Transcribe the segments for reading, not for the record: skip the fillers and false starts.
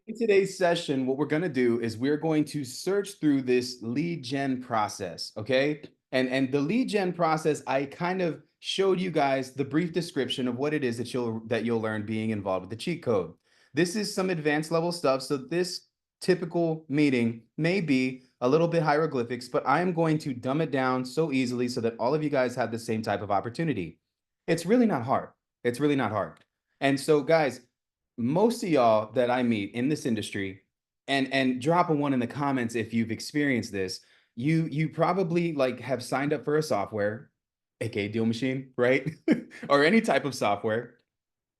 In today's session, what we're going to do is we're going to search through this lead gen process, okay? And the lead gen process, I kind of showed you guys the brief description of what it is that you'll learn being involved with the cheat code. This is some advanced level stuff, so this typical meeting may be a little bit hieroglyphics, but I am going to dumb it down so easily so that all of you guys have the same type of opportunity. It's really not hard. It's really not hard. And so, guys, most of y'all that I meet in this industry, and drop a one in the comments if you've experienced this. You probably like have signed up for a software, aka Deal Machine, right? Or any type of software,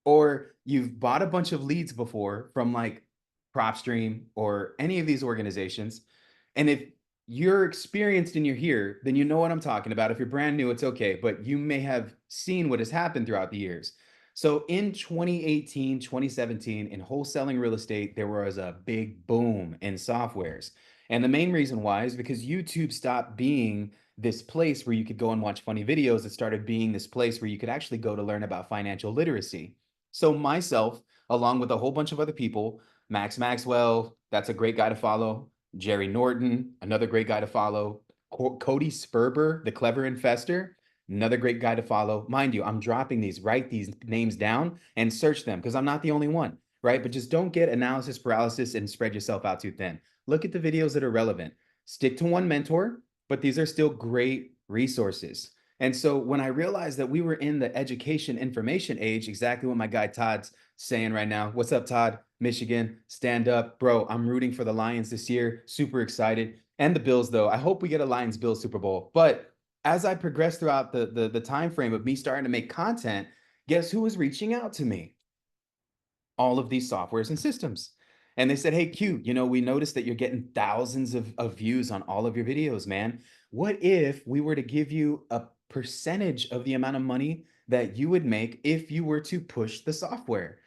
or you've bought a bunch of leads before from like PropStream or any of these organizations. And if you're experienced and you're here, then you know what I'm talking about. If you're brand new, it's okay, but you may have seen what has happened throughout the years. So in 2018, 2017, in wholesaling real estate, there was a big boom in softwares. And the main reason why is because YouTube stopped being this place where you could go and watch funny videos. It started being this place where you could actually go to learn about financial literacy. So myself, along with a whole bunch of other people, Max Maxwell, that's a great guy to follow. Jerry Norton, another great guy to follow. Cody Sperber, the clever investor, another great guy to follow. Mind you, I'm dropping these, write these names down and search them because I'm not the only one, right? But just don't get analysis paralysis and spread yourself out too thin. Look at the videos that are relevant. Stick to one mentor, but these are still great resources. And so when I realized that we were in the education information age, exactly what my guy Todd's saying right now. What's up, Todd? Michigan, stand up. Bro, I'm rooting for the Lions this year. Super excited. And the Bills, though. I hope we get a Lions Bills Super Bowl. But as I progressed throughout the time frame of me starting to make content, guess who was reaching out to me? All of these softwares and systems. And they said, hey, Q, we noticed that you're getting thousands of views on all of your videos, man. What if we were to give you a percentage of the amount of money that you would make if you were to push the software?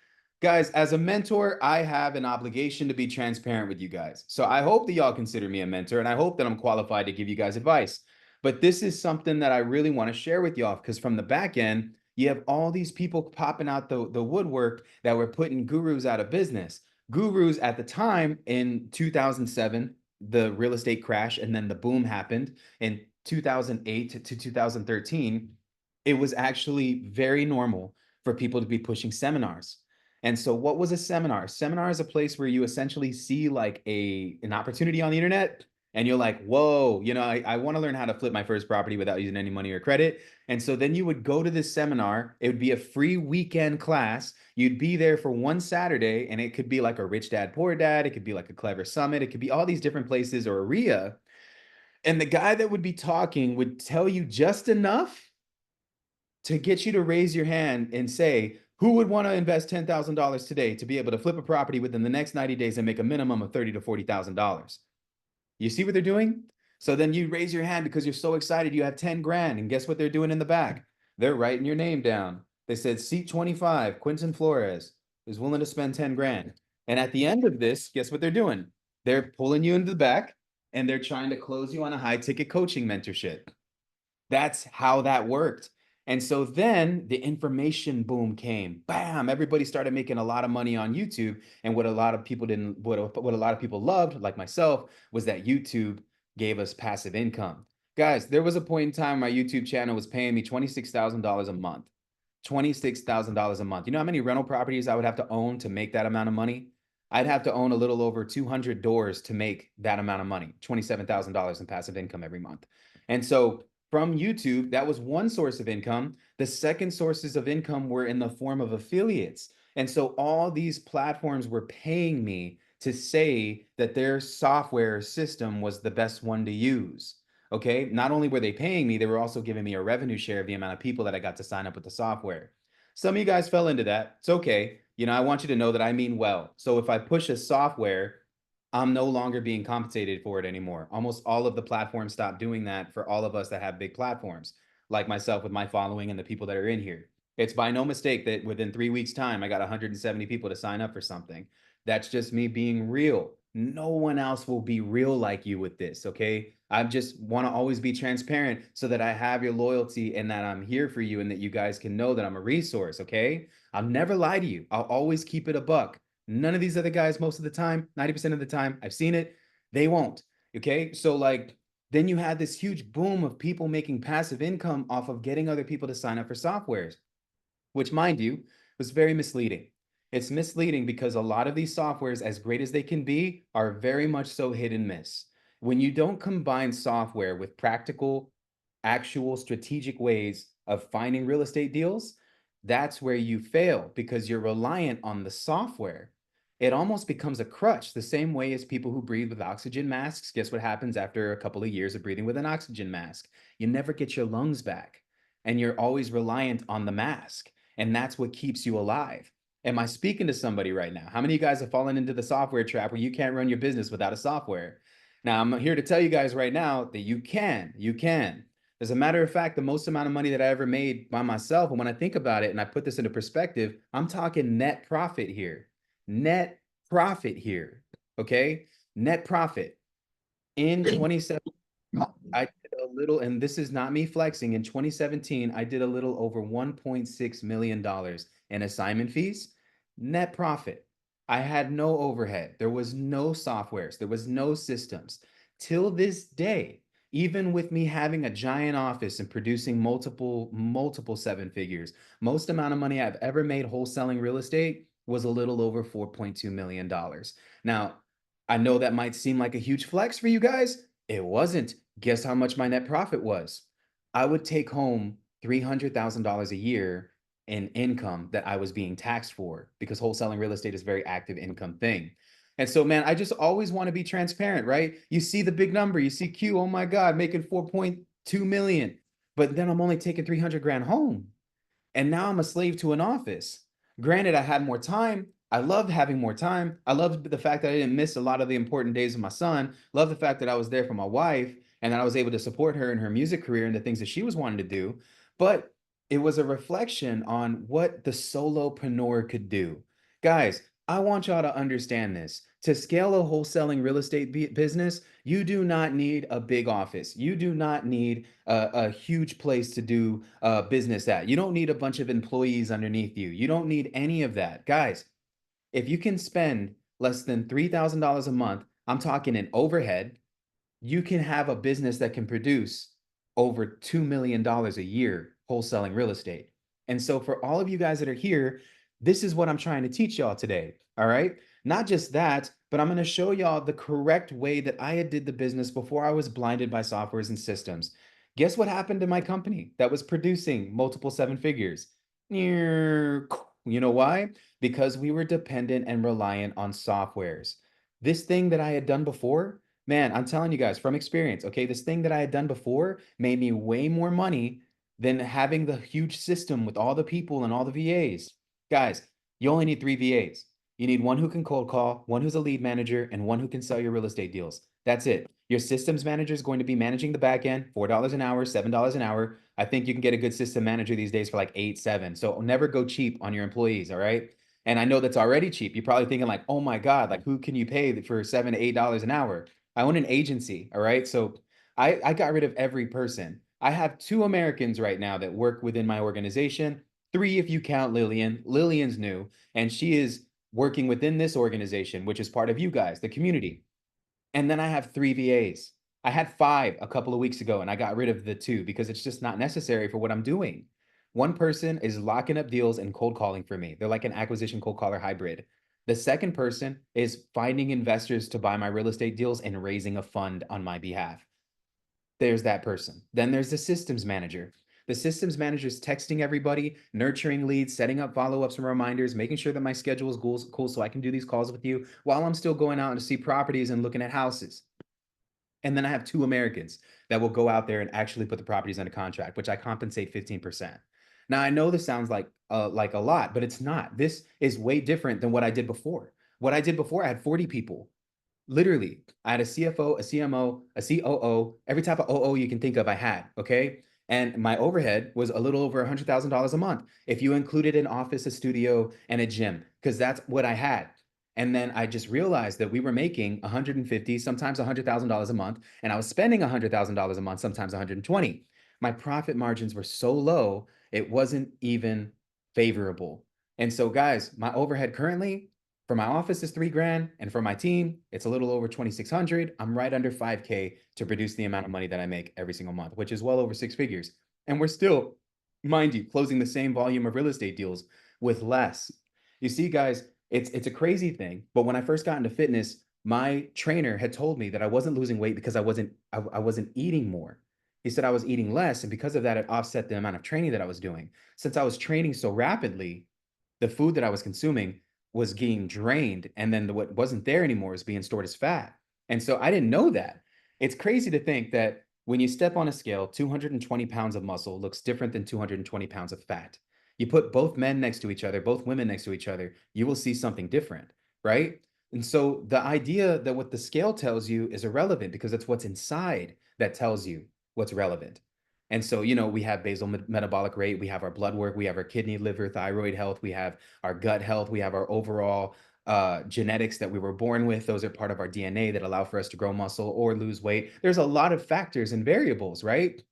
Guys, as a mentor, I have an obligation to be transparent with you guys. So I hope that y'all consider me a mentor, and I hope that I'm qualified to give you guys advice. But this is something that I really want to share with y'all because from the back end, you have all these people popping out the woodwork that were putting gurus out of business. Gurus at the time in 2007, the real estate crash, and then the boom happened in 2008 to 2013. It was actually very normal for people to be pushing seminars. And so what was a seminar? Seminar is a place where you essentially see like an opportunity on the internet and you're like, whoa, I want to learn how to flip my first property without using any money or credit. And so then you would go to this seminar. It would be a free weekend class. You'd be there for one Saturday, and it could be like a Rich Dad, Poor Dad. It could be like a Clever Summit. It could be all these different places or a RIA. And the guy that would be talking would tell you just enough to get you to raise your hand and say, who would want to invest $10,000 today to be able to flip a property within the next 90 days and make a minimum of $30,000 to $40,000? You see what they're doing? So then you raise your hand because you're so excited you have 10 grand. And guess what they're doing in the back? They're writing your name down. They said seat 25, Quentin Flores is willing to spend 10 grand. And at the end of this, guess what they're doing? They're pulling you into the back and they're trying to close you on a high ticket coaching mentorship. That's how that worked. And so then the information boom came. Bam, everybody started making a lot of money on YouTube. And what a lot of people didn't, what a lot of people loved, like myself, was that YouTube gave us passive income. Guys, there was a point in time my YouTube channel was paying me $26,000 a month. $26,000 a month. You know how many rental properties I would have to own to make that amount of money? I'd have to own a little over 200 doors to make that amount of money, $27,000 in passive income every month. And so from YouTube, that was one source of income. The second sources of income were in the form of affiliates. And so all these platforms were paying me to say that their software system was the best one to use. Okay. Not only were they paying me, they were also giving me a revenue share of the amount of people that I got to sign up with the software. Some of you guys fell into that. It's okay. I want you to know that I mean well. So if I push a software, I'm no longer being compensated for it anymore. Almost all of the platforms stopped doing that for all of us that have big platforms, like myself with my following and the people that are in here. It's by no mistake that within 3 weeks' time, I got 170 people to sign up for something. That's just me being real. No one else will be real like you with this, okay? I just want to always be transparent so that I have your loyalty and that I'm here for you and that you guys can know that I'm a resource, okay? I'll never lie to you. I'll always keep it a buck. None of these other guys, most of the time, 90% of the time, I've seen it, they won't. Okay. So, like, then you had this huge boom of people making passive income off of getting other people to sign up for softwares, which, mind you, was very misleading. It's misleading because a lot of these softwares, as great as they can be, are very much so hit and miss. When you don't combine software with practical, actual strategic ways of finding real estate deals, that's where you fail because you're reliant on the software. It almost becomes a crutch, the same way as people who breathe with oxygen masks. Guess what happens after a couple of years of breathing with an oxygen mask? You never get your lungs back, and you're always reliant on the mask. And that's what keeps you alive. Am I speaking to somebody right now? How many of you guys have fallen into the software trap where you can't run your business without a software? Now, I'm here to tell you guys right now that you can. You can. As a matter of fact, the most amount of money that I ever made by myself, and when I think about it and I put this into perspective, I'm talking net profit here. Net profit here. Okay. Net profit in 2017. I did a little, and this is not me flexing. In 2017, I did a little over $1.6 million in assignment fees, net profit. I had no overhead. There was no softwares. There was no systems. Till this day, even with me having a giant office and producing multiple seven figures, most amount of money I've ever made wholesaling real estate was a little over $4.2 million. Now, I know that might seem like a huge flex for you guys. It wasn't. Guess how much my net profit was? I would take home $300,000 a year in income that I was being taxed for because wholesaling real estate is a very active income thing. And so, man, I just always want to be transparent, right? You see the big number, you see Q, oh my God, making 4.2 million, but then I'm only taking 300 grand home. And now I'm a slave to an office. Granted, I had more time. I loved having more time. I loved the fact that I didn't miss a lot of the important days of my son. Love the fact that I was there for my wife and that I was able to support her in her music career and the things that she was wanting to do. But it was a reflection on what the solopreneur could do. Guys, I want y'all to understand this. To scale a wholesaling real estate business, you do not need a big office. You do not need a huge place to do business at. You don't need a bunch of employees underneath you. You don't need any of that. Guys, if you can spend less than $3,000 a month, I'm talking in overhead, you can have a business that can produce over $2 million a year wholesaling real estate. And so, for all of you guys that are here, this is what I'm trying to teach y'all today. All right. Not just that, but I'm going to show y'all the correct way that I had did the business before I was blinded by softwares and systems. Guess what happened to my company that was producing multiple seven figures? You know why? Because we were dependent and reliant on softwares. This thing that I had done before, man, I'm telling you guys from experience, okay, this thing that I had done before made me way more money than having the huge system with all the people and all the VAs. Guys, you only need three VAs. You need one who can cold call, one who's a lead manager, and one who can sell your real estate deals. That's it. Your systems manager is going to be managing the back end, $4 an hour, $7 an hour. I think you can get a good system manager these days for like 8, 7. So never go cheap on your employees, all right? And I know that's already cheap. You're probably thinking like, oh my God, like who can you pay for $7 to $8 an hour? I own an agency, all right? So I got rid of every person. I have 2 Americans right now that work within my organization. 3 if you count Lillian. Lillian's new, and she is working within this organization, which is part of you guys, the community. And then I have 3 VAs. I had 5 a couple of weeks ago, and I got rid of the 2 because it's just not necessary for what I'm doing. One person is locking up deals and cold calling for me. They're like an acquisition cold caller hybrid. The second person is finding investors to buy my real estate deals and raising a fund on my behalf. There's that person. Then there's the systems manager. The systems manager is texting everybody, nurturing leads, setting up follow-ups and reminders, making sure that my schedule is cool so I can do these calls with you while I'm still going out to see properties and looking at houses. And then I have 2 Americans that will go out there and actually put the properties under contract, which I compensate 15%. Now I know this sounds like a lot, but it's not. This is way different than what I did before. What I did before, I had 40 people. Literally, I had a CFO, a CMO, a COO, every type of OO you can think of, I had. Okay. And my overhead was a little over $100,000 a month if you included an office, a studio, and a gym, because that's what I had. And then I just realized that we were making 150, sometimes $100,000 a month, and I was spending $100,000 a month, sometimes 120. My profit margins were so low, it wasn't even favorable. And so, guys, my overhead currently For my office is 3 grand, and for my team, it's a little over 2,600. I'm right under 5K to produce the amount of money that I make every single month, which is well over 6 figures. And we're still, mind you, closing the same volume of real estate deals with less. You see, guys, it's a crazy thing. But when I first got into fitness, my trainer had told me that I wasn't losing weight because I wasn't eating more. He said I was eating less, and because of that, it offset the amount of training that I was doing. Since I was training so rapidly, the food that I was consuming was getting drained, and then what wasn't there anymore is being stored as fat. And so I didn't know that. It's crazy to think that when you step on a scale, 220 pounds of muscle looks different than 220 pounds of fat. You put both men next to each other, both women next to each other, you will see something different, right? And so the idea that what the scale tells you is irrelevant because it's what's inside that tells you what's relevant. And so, we have basal metabolic rate, we have our blood work, we have our kidney, liver, thyroid health, we have our gut health, we have our overall genetics that we were born with. Those are part of our DNA that allow for us to grow muscle or lose weight. There's a lot of factors and variables, right?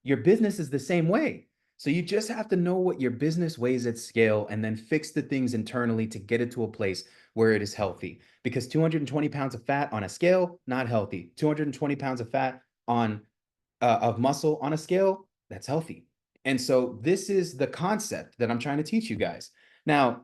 Your business is the same way. So you just have to know what your business weighs at scale and then fix the things internally to get it to a place where it is healthy. Because 220 pounds of fat on a scale, not healthy. 220 pounds of fat on of muscle on a scale, that's healthy. And so this is the concept that I'm trying to teach you guys. Now,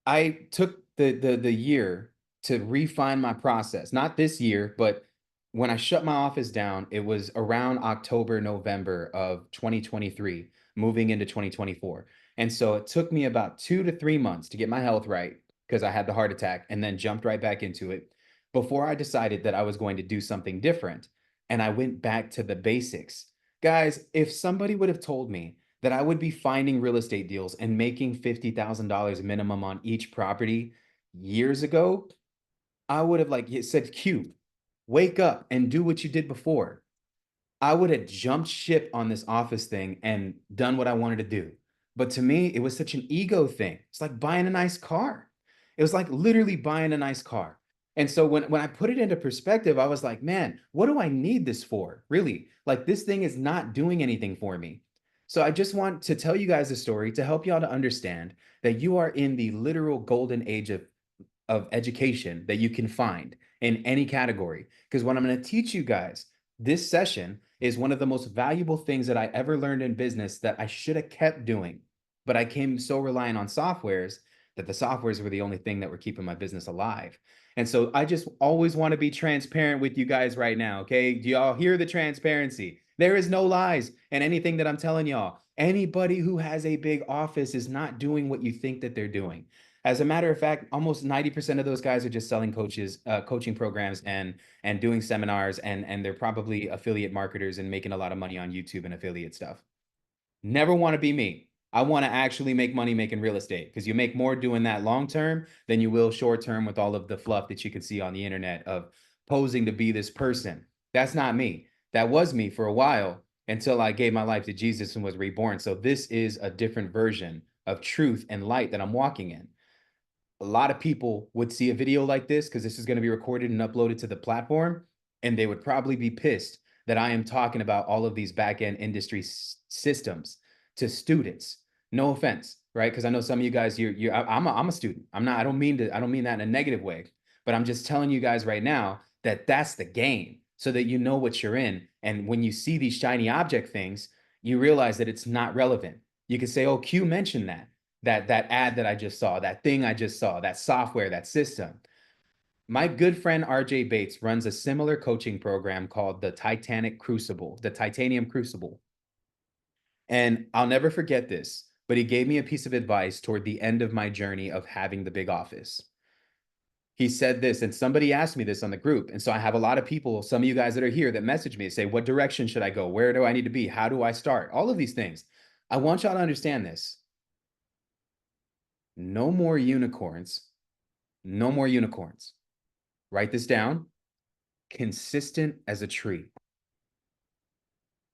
I took the year to refine my process. Not this year, but when I shut my office down, it was around October, November of 2023, moving into 2024. And so it took me about 2 to 3 months to get my health right because I had the heart attack and then jumped right back into it before I decided that I was going to do something different. And I went back to the basics. Guys, if somebody would have told me that I would be finding real estate deals and making $50,000 minimum on each property years ago, I would have said, Q, wake up and do what you did before. I would have jumped ship on this office thing and done what I wanted to do. But to me, it was such an ego thing. It's like buying a nice car. It was like literally buying a nice car. And so when I put it into perspective, I was like, man, what do I need this for? Really? Like this thing is not doing anything for me. So I just want to tell you guys a story to help y'all to understand that you are in the literal golden age of education that you can find in any category. Because what I'm going to teach you guys this session is one of the most valuable things that I ever learned in business that I should have kept doing. But I came so reliant on softwares that the softwares were the only thing that were keeping my business alive. And so I just always want to be transparent with you guys right now. Okay. Do y'all hear the transparency? There is no lies in anything that I'm telling y'all. Anybody who has a big office is not doing what you think that they're doing. As a matter of fact, almost 90% of those guys are just selling coaching programs and doing seminars, and they're probably affiliate marketers and making a lot of money on YouTube and affiliate stuff. Never want to be me. I want to actually make money making real estate because you make more doing that long term than you will short term with all of the fluff that you can see on the internet of posing to be this person. That's not me. That was me for a while until I gave my life to Jesus and was reborn. So this is a different version of truth and light that I'm walking in. A lot of people would see a video like this because this is going to be recorded and uploaded to the platform, and they would probably be pissed that I am talking about all of these back-end industry systems to students. No offense, right? Because I know some of you guys, I'm a student. I don't mean that in a negative way, but I'm just telling you guys right now that that's the game so that you know what you're in. And when you see these shiny object things, you realize that it's not relevant. You can say, oh, Q mentioned that ad that I just saw, that thing I just saw, that software, that system. My good friend RJ Bates runs a similar coaching program called the Titanium Crucible. And I'll never forget this, but he gave me a piece of advice toward the end of my journey of having the big office. He said this, and somebody asked me this on the group. And so I have a lot of people, some of you guys that are here that message me and say, what direction should I go? Where do I need to be? How do I start? All of these things. I want y'all to understand this. No more unicorns. No more unicorns. Write this down. Consistent as a tree.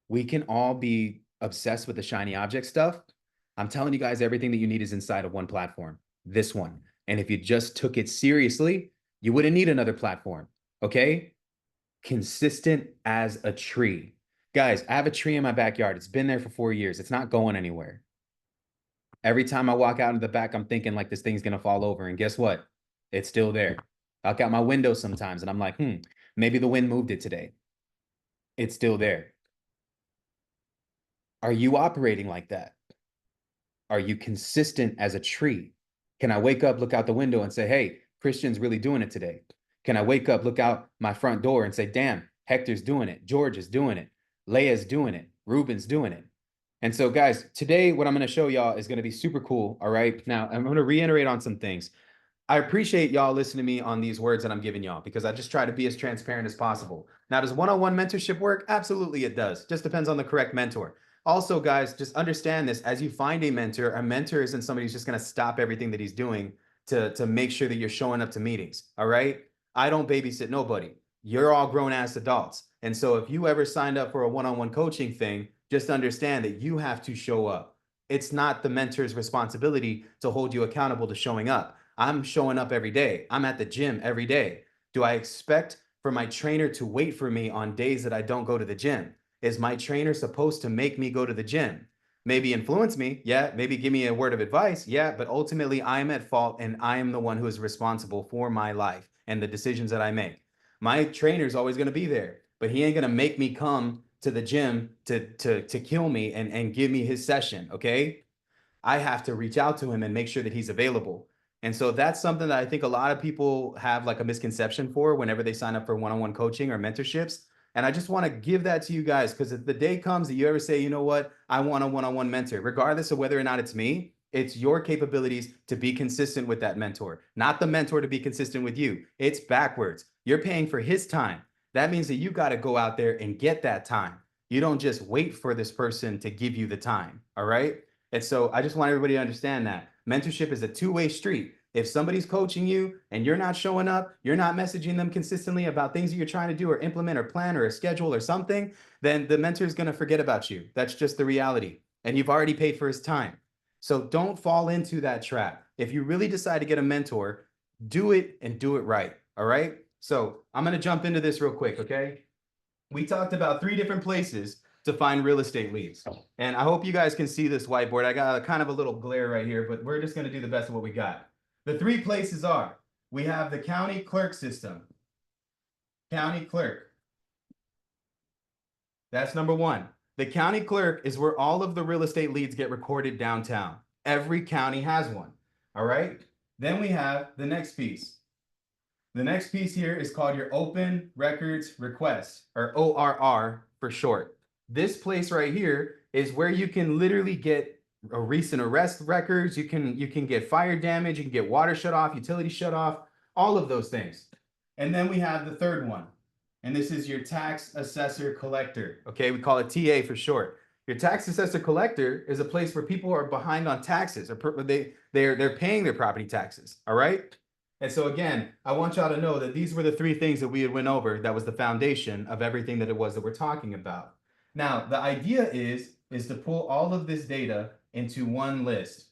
We can all be obsessed with the shiny object stuff. I'm telling you guys, everything that you need is inside of one platform, this one. And if you just took it seriously, you wouldn't need another platform. Okay. Consistent as a tree. Guys, I have a tree in my backyard. It's been there for 4 years. It's not going anywhere. Every time I walk out into the back, I'm thinking like this thing's going to fall over. And guess what? It's still there. I look out my window sometimes and I'm like, maybe the wind moved it today. It's still there. Are you operating like that? Are you consistent as a tree? Can I wake up, look out the window and say, hey, Christian's really doing it today? Can I wake up, look out my front door and say, damn, Hector's doing it. George is doing it. Leia's doing it. Ruben's doing it. And so, guys, today what I'm going to show y'all is going to be super cool. All right. Now, I'm going to reiterate on some things. I appreciate y'all listening to me on these words that I'm giving y'all because I just try to be as transparent as possible. Now, does one-on-one mentorship work? Absolutely, it does. Just depends on the correct mentor. Also, guys, just understand this. As you find a mentor isn't somebody who's just going to stop everything that he's doing to make sure that you're showing up to meetings. All right. I don't babysit nobody. You're all grown ass adults. And so if you ever signed up for a one-on-one coaching thing, just understand that you have to show up. It's not the mentor's responsibility to hold you accountable to showing up. I'm showing up every day. I'm at the gym every day. Do I expect for my trainer to wait for me on days that I don't go to the gym? Is my trainer supposed to make me go to the gym? Maybe influence me, yeah. Maybe give me a word of advice, yeah. But ultimately, I'm at fault and I am the one who is responsible for my life and the decisions that I make. My trainer's always going to be there, but he ain't going to make me come to the gym to kill me and give me his session, okay? I have to reach out to him and make sure that he's available. And so that's something that I think a lot of people have like a misconception for whenever they sign up for one-on-one coaching or mentorships. And I just want to give that to you guys because if the day comes that you ever say, you know what, I want a one-on-one mentor, regardless of whether or not it's me, it's your capabilities to be consistent with that mentor, not the mentor to be consistent with you. It's backwards. You're paying for his time. That means that you got to go out there and get that time. You don't just wait for this person to give you the time. All right. And so I just want everybody to understand that mentorship is a two-way street. If somebody's coaching you and you're not showing up, you're not messaging them consistently about things that you're trying to do or implement or plan or a schedule or something, then the mentor is going to forget about you. That's just the reality. And you've already paid for his time. So don't fall into that trap. If you really decide to get a mentor, do it and do it right. All right. So I'm going to jump into this real quick. Okay. We talked about 3 different places to find real estate leads. And I hope you guys can see this whiteboard. I got kind of a little glare right here, but we're just going to do the best of what we got. The 3 places are, we have the county clerk system. County clerk. That's number 1. The county clerk is where all of the real estate leads get recorded downtown. Every county has one. All right. Then we have the next piece. The next piece here is called your Open Records Request, or ORR for short. This place right here is where you can literally get a recent arrest records. You can get fire damage, you can get water shut off, utility shut off, all of those things. And then we have the third one, and this is your tax assessor collector. Okay, we call it TA for short. Your tax assessor collector is a place where people are behind on taxes, or they're paying their property taxes. All right. And so again, I want y'all to know that these were the 3 things that we had went over. That was the foundation of everything that it was that we're talking about. Now, the idea is to pull all of this data into one list.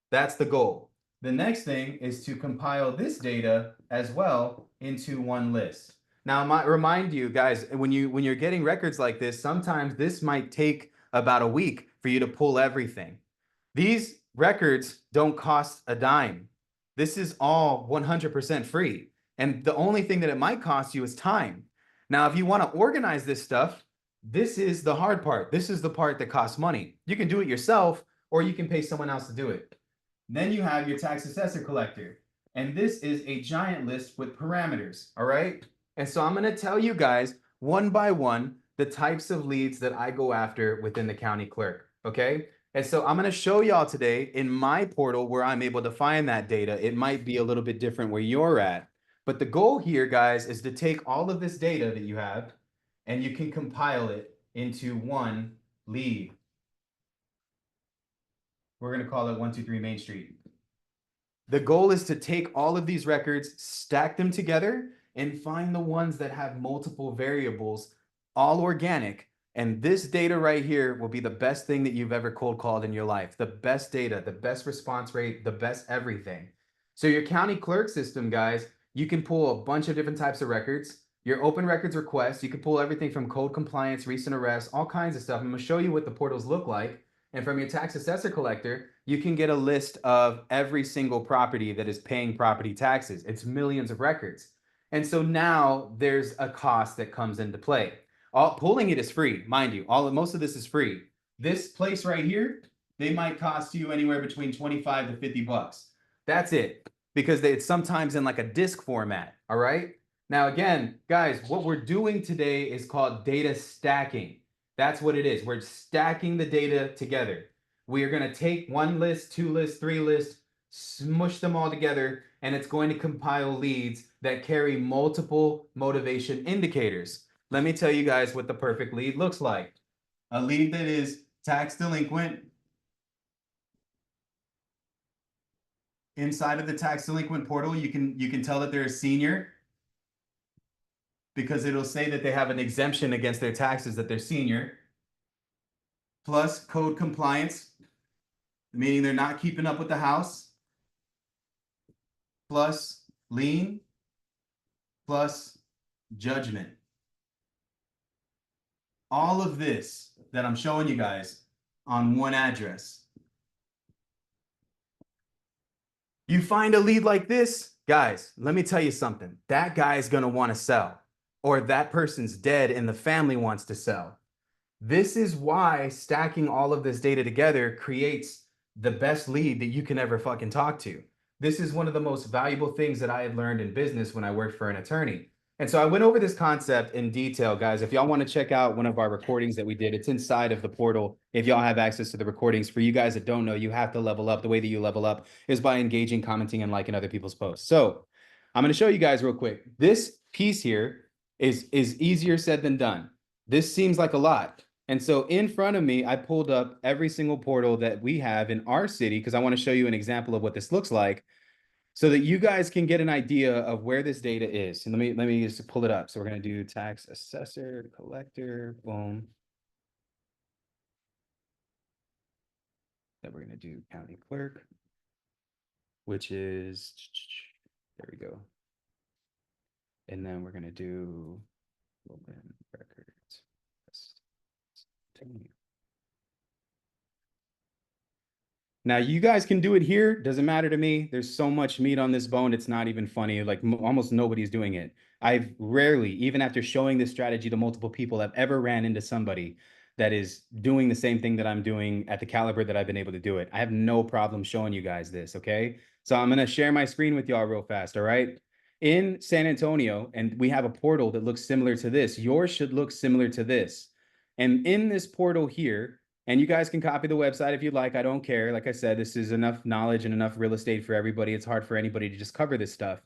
That's the goal. The next thing is to compile this data as well into one list. Now, I might remind you guys, when you're getting records like this, sometimes this might take about a week for you to pull everything. These records don't cost a dime. This is all 100% free. And the only thing that it might cost you is time. Now, if you want to organize this stuff, this is the hard part. This is the part that costs money. You can do it yourself, or you can pay someone else to do it. Then you have your tax assessor collector. And this is a giant list with parameters. All right. And so I'm going to tell you guys one by one the types of leads that I go after within the county clerk. Okay. And so I'm going to show y'all today in my portal where I'm able to find that data. It might be a little bit different where you're at. But the goal here, guys, is to take all of this data that you have and you can compile it into one lead. We're going to call it 123 Main Street. The goal is to take all of these records, stack them together, and find the ones that have multiple variables, all organic. And this data right here will be the best thing that you've ever cold called in your life. The best data, the best response rate, the best everything. So your county clerk system, guys, you can pull a bunch of different types of records. Your open records request, you can pull everything from code compliance, recent arrests, all kinds of stuff. I'm going to show you what the portals look like. And from your tax assessor collector, you can get a list of every single property that is paying property taxes. It's millions of records. And so now there's a cost that comes into play. Pulling it is free, mind you. Most of this is free. This place right here, they might cost you anywhere between 25 to 50 bucks. That's it. Because it's sometimes in like a disk format. All right. Now, again, guys, what we're doing today is called data stacking. That's what it is. We're stacking the data together. We are going to take one list, two lists, three lists, smush them all together, and it's going to compile leads that carry multiple motivation indicators. Let me tell you guys what the perfect lead looks like. A lead that is tax delinquent. Inside of the tax delinquent portal, you can tell that they're a senior because it'll say that they have an exemption against their taxes, that they're senior, plus code compliance, meaning they're not keeping up with the house, plus lien, plus judgment. All of this that I'm showing you guys on one address. You find a lead like this, guys, let me tell you something. That guy is going to want to sell, or that person's dead and the family wants to sell. This is why stacking all of this data together creates the best lead that you can ever fucking talk to. This is one of the most valuable things that I had learned in business when I worked for an attorney. And so I went over this concept in detail, guys. If y'all want to check out one of our recordings that we did, it's inside of the portal. If y'all have access to the recordings, for you guys that don't know, you have to level up. The way that you level up is by engaging, commenting, and liking other people's posts. So I'm going to show you guys real quick. This piece here is easier said than done. This seems like a lot. And so in front of me, I pulled up every single portal that we have in our city because I want to show you an example of what this looks like so that you guys can get an idea of where this data is. And let me just pull it up. So we're going to do tax assessor, collector, boom. Then we're going to do county clerk, which is, there we go. And then we're going to do records. Now you guys can do it here. Doesn't matter to me. There's so much meat on this bone. It's not even funny. Like almost nobody's doing it. I've rarely, even after showing this strategy to multiple people, I've ever ran into somebody that is doing the same thing that I'm doing at the caliber that I've been able to do it. I have no problem showing you guys this. Okay. So I'm going to share my screen with y'all real fast. All right. In San Antonio, and we have a portal that looks similar to this. Yours should look similar to this. And in this portal here, and you guys can copy the website if you'd like. I don't care. Like I said, this is enough knowledge and enough real estate for everybody. It's hard for anybody to just cover this stuff.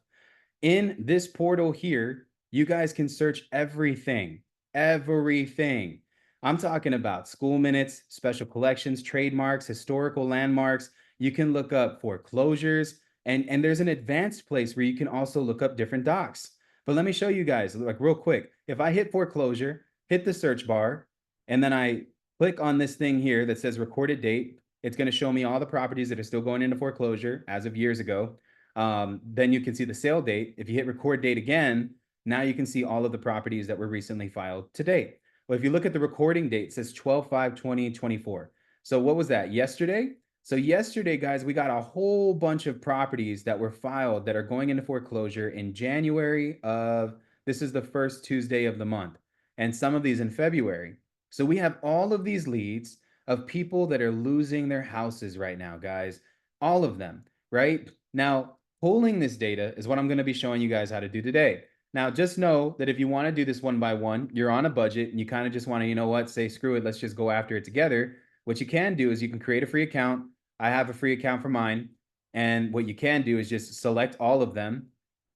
In this portal here, you guys can search everything, everything. I'm talking about school minutes, special collections, trademarks, historical landmarks. You can look up foreclosures, and there's an advanced place where you can also look up different docs. But let me show you guys, like real quick. If I hit foreclosure, hit the search bar, and then I click on this thing here that says recorded date, it's going to show me all the properties that are still going into foreclosure as of years ago. Then you can see the sale date. If you hit record date again, now you can see all of the properties that were recently filed to date. Well, if you look at the recording date, it says 12/5/2024. So what was that? Yesterday? So yesterday, guys, we got a whole bunch of properties that were filed that are going into foreclosure in January of, this is the first Tuesday of the month, and some of these in February. So we have all of these leads of people that are losing their houses right now, guys. All of them, right? Now, pulling this data is what I'm going to be showing you guys how to do today. Now, just know that if you want to do this one by one, you're on a budget and you kind of just want to, you know what, say, screw it, let's just go after it together. What you can do is you can create a free account. I have a free account for mine. And what you can do is just select all of them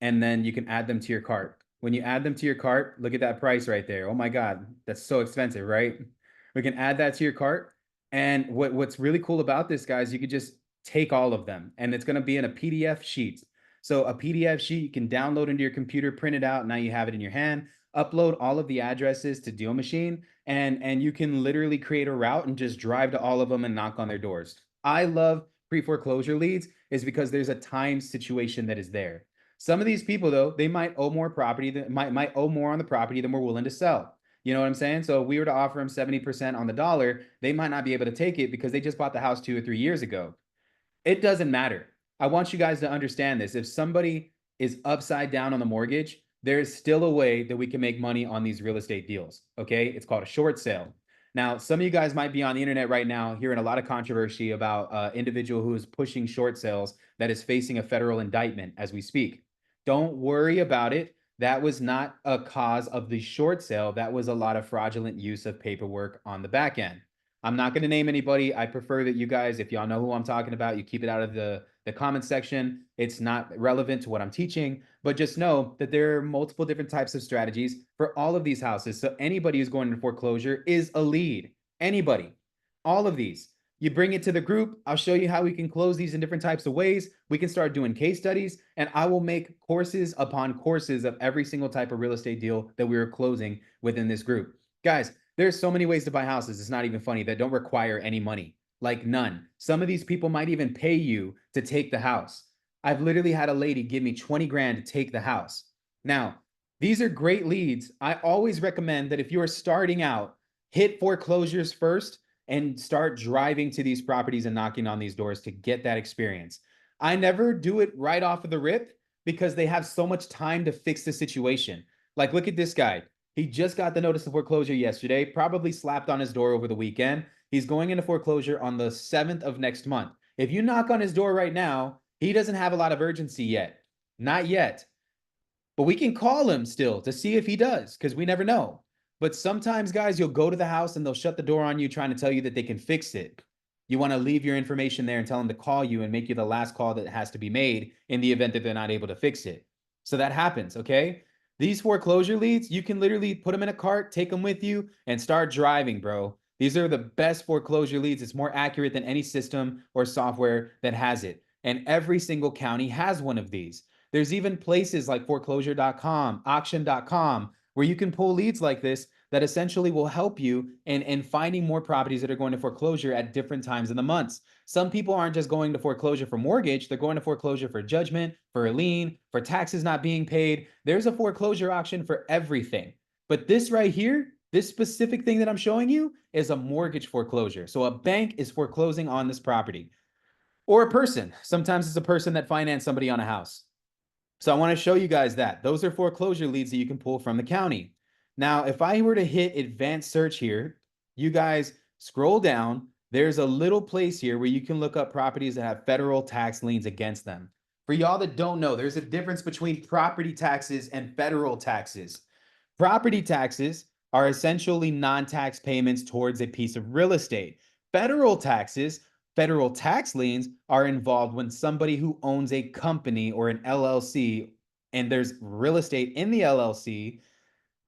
and then you can add them to your cart. When you add them to your cart, look at that price right there. Oh my God, that's so expensive, right? We can add that to your cart. And what's really cool about this, guys, you could just take all of them and it's going to be in a PDF sheet. So a PDF sheet you can download into your computer, print it out. Now you have it in your hand, upload all of the addresses to Deal Machine, and you can literally create a route and just drive to all of them and knock on their doors. I love pre-foreclosure leads is because there's a time situation that is there. Some of these people, though, they might owe more property, might owe more on the property than we're willing to sell. You know what I'm saying? So if we were to offer them 70% on the dollar, they might not be able to take it because they just bought the house 2 or 3 years ago. It doesn't matter. I want you guys to understand this. If somebody is upside down on the mortgage, there is still a way that we can make money on these real estate deals. Okay. It's called a short sale. Now, some of you guys might be on the internet right now hearing a lot of controversy about individual who is pushing short sales that is facing a federal indictment as we speak. Don't worry about it. That was not a cause of the short sale. That was a lot of fraudulent use of paperwork on the back end. I'm not going to name anybody. I prefer that you guys, if y'all know who I'm talking about, you keep it out of the comment section. It's not relevant to what I'm teaching, but just know that there are multiple different types of strategies for all of these houses. So anybody who's going into foreclosure is a lead. Anybody, all of these. You bring it to the group. I'll show you how we can close these in different types of ways. We can start doing case studies, and I will make courses upon courses of every single type of real estate deal that we are closing within this group. Guys, there's so many ways to buy houses. It's not even funny that don't require any money, like none. Some of these people might even pay you to take the house. I've literally had a lady give me 20 grand to take the house. Now, these are great leads. I always recommend that if you are starting out, hit foreclosures first and start driving to these properties and knocking on these doors to get that experience. I never do it right off of the rip because they have so much time to fix the situation. Like, look at this guy. He just got the notice of foreclosure yesterday, probably slapped on his door over the weekend. He's going into foreclosure on the 7th of next month. If you knock on his door right now, he doesn't have a lot of urgency yet. Not yet. But we can call him still to see if he does, because we never know. But sometimes, guys, you'll go to the house and they'll shut the door on you trying to tell you that they can fix it. You want to leave your information there and tell them to call you and make you the last call that has to be made in the event that they're not able to fix it. So that happens, okay? These foreclosure leads, you can literally put them in a cart, take them with you, and start driving, bro. These are the best foreclosure leads. It's more accurate than any system or software that has it. And every single county has one of these. There's even places like foreclosure.com, auction.com, where you can pull leads like this that essentially will help you in finding more properties that are going to foreclosure at different times in the months. Some people aren't just going to foreclosure for mortgage, they're going to foreclosure for judgment, for a lien, for taxes not being paid. There's a foreclosure auction for everything. But this right here, this specific thing that I'm showing you is a mortgage foreclosure. So a bank is foreclosing on this property. Or a person. Sometimes it's a person that financed somebody on a house. So I want to show you guys that. Those are foreclosure leads that you can pull from the county. Now, if I were to hit advanced search here, you guys scroll down. There's a little place here where you can look up properties that have federal tax liens against them. For y'all that don't know, there's a difference between property taxes and federal taxes. Property taxes are essentially non-tax payments towards a piece of real estate. Federal taxes, federal tax liens are involved when somebody who owns a company or an LLC and there's real estate in the LLC,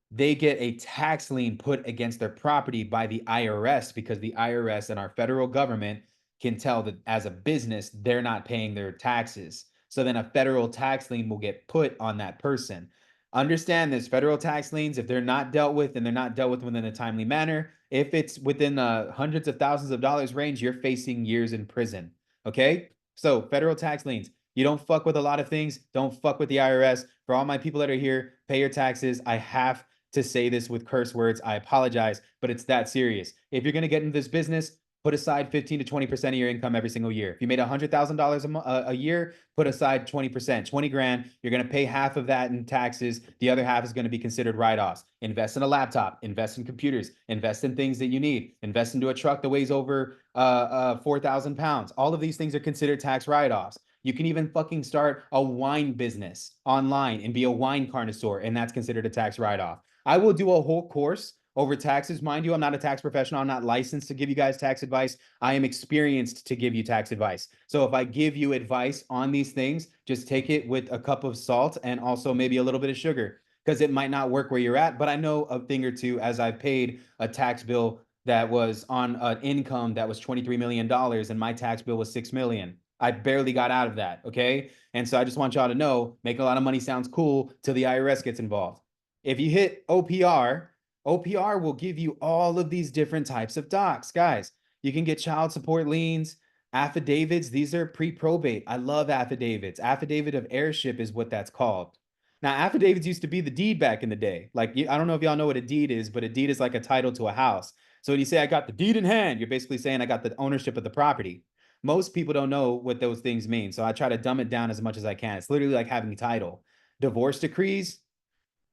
they get a tax lien put against their property by the IRS because the IRS and our federal government can tell that as a business, they're not paying their taxes. So then a federal tax lien will get put on that person. Understand this, federal tax liens, if they're not dealt with and they're not dealt with within a timely manner, if it's within the hundreds of thousands of dollars range, you're facing years in prison. Okay? So federal tax liens, you don't fuck with a lot of things. Don't fuck with the IRS. For all my people that are here, pay your taxes. I have to say this with curse words. I apologize, but it's that serious. If you're going to get into this business, put aside 15 to 20% of your income every single year. If you made $100,000 a year, put aside 20%, 20 grand. You're going to pay half of that in taxes. The other half is going to be considered write-offs. Invest in a laptop, invest in computers, invest in things that you need, invest into a truck that weighs over 4,000 pounds. All of these things are considered tax write-offs. You can even fucking start a wine business online and be a wine connoisseur, and that's considered a tax write-off. I will do a whole course over taxes. Mind you, I'm not a tax professional. I'm not licensed to give you guys tax advice. I am experienced to give you tax advice. So if I give you advice on these things, just take it with a cup of salt and also maybe a little bit of sugar because it might not work where you're at. But I know a thing or two as I've paid a tax bill that was on an income that was $23 million and my tax bill was 6 million. I barely got out of that. Okay. And so I just want y'all to know, making a lot of money sounds cool till the IRS gets involved. If you hit OPR, OPR will give you all of these different types of docs. Guys, you can get child support liens, affidavits. These are pre-probate. I love affidavits. Affidavit of heirship is what that's called. Now, affidavits used to be the deed back in the day. Like, I don't know if y'all know what a deed is, but a deed is like a title to a house. So when you say, I got the deed in hand, you're basically saying, I got the ownership of the property. Most people don't know what those things mean. So I try to dumb it down as much as I can. It's literally like having title. Divorce decrees,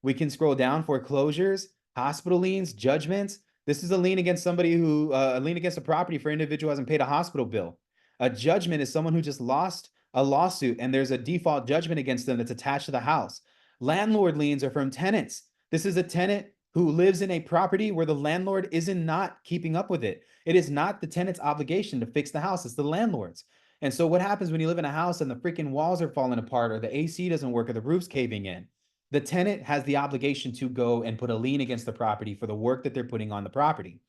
we can scroll down: foreclosures, hospital liens, judgments. This is a lien against somebody who, a lien against a property for an individual who hasn't paid a hospital bill. A judgment is someone who just lost a lawsuit and there's a default judgment against them that's attached to the house. Landlord liens are from tenants. This is a tenant who lives in a property where the landlord isn't not keeping up with it. It is not the tenant's obligation to fix the house, it's the landlord's. And so, what happens when you live in a house and the freaking walls are falling apart, or the AC doesn't work, or the roof's caving in? The tenant has the obligation to go and put a lien against the property for the work that they're putting on the property.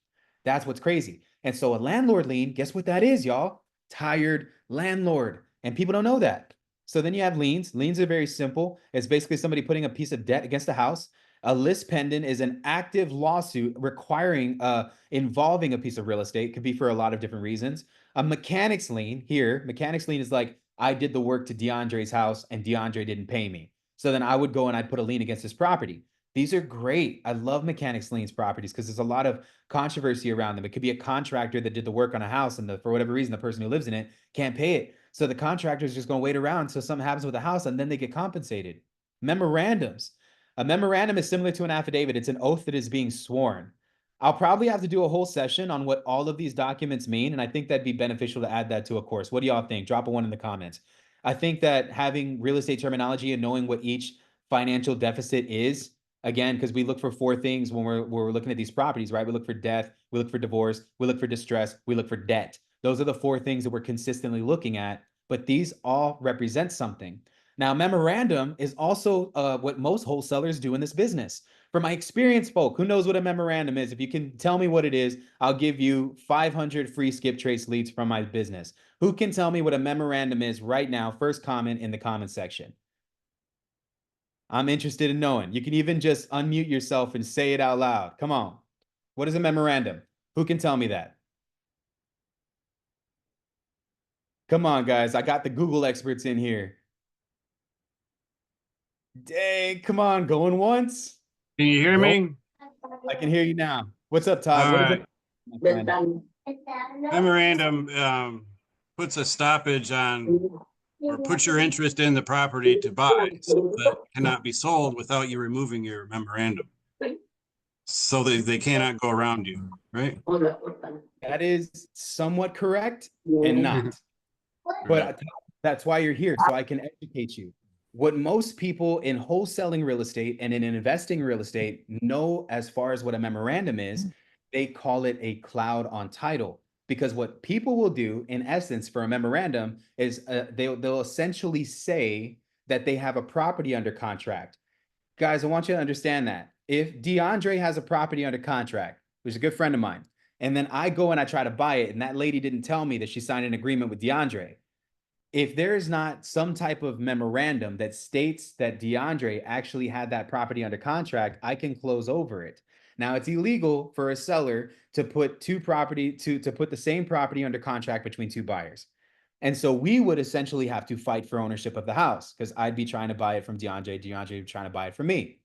That's what's crazy. And so a landlord lien, guess what that is, y'all? Tired landlord. And people don't know that. So then you have liens. Liens are very simple. It's basically somebody putting a piece of debt against a house. A lis pendens is an active lawsuit requiring involving a piece of real estate. Could be for a lot of different reasons. A mechanics lien here, mechanics lien is like, I did the work to DeAndre's house and DeAndre didn't pay me. So then I would go and I'd put a lien against his property. These are great. I love mechanics liens properties because there's a lot of controversy around them. It could be a contractor that did the work on a house, and for whatever reason, the person who lives in it can't pay it. So the contractor is just going to wait around so something happens with the house and then they get compensated. Memorandums. A memorandum is similar to an affidavit. It's an oath that is being sworn. I'll probably have to do a whole session on what all of these documents mean, and I think that'd be beneficial to add that to a course. What do y'all think? Drop a one in the comments. I think that having real estate terminology and knowing what each financial deficit is, again, because we look for four things when we're looking at these properties, right? We look for death, we look for divorce, we look for distress, we look for debt. Those are the four things that we're consistently looking at, but these all represent something. Now, memorandum is also what most wholesalers do in this business. For my experienced folk, who knows what a memorandum is? If you can tell me what it is, I'll give you 500 free skip trace leads from my business. Who can tell me what a memorandum is right now? First comment in the comment section. I'm interested in knowing. You can even just unmute yourself and say it out loud. Come on. What is a memorandum? Who can tell me that? Come on, guys. I got the Google experts in here. Dang, come on. Going once. Can you hear me? I can hear you now. What's up, Todd? All What is right. it? Memorandum puts a stoppage on or puts your interest in the property to buy so that it cannot be sold without you removing your memorandum. So they cannot go around you, right? That is somewhat correct and not. But that's why you're here, so I can educate you. What most people in wholesaling real estate and in investing real estate know as far as what a memorandum is, they call it a cloud on title. Because what people will do, in essence, for a memorandum is they'll essentially say that they have a property under contract. Guys, I want you to understand that. If DeAndre has a property under contract, which is a good friend of mine, and then I go and I try to buy it, and that lady didn't tell me that she signed an agreement with DeAndre, if there is not some type of memorandum that states that DeAndre actually had that property under contract, I can close over it. Now, it's illegal for a seller to put to put the same property under contract between two buyers. And so we would essentially have to fight for ownership of the house because I'd be trying to buy it from DeAndre, DeAndre would be trying to buy it from me.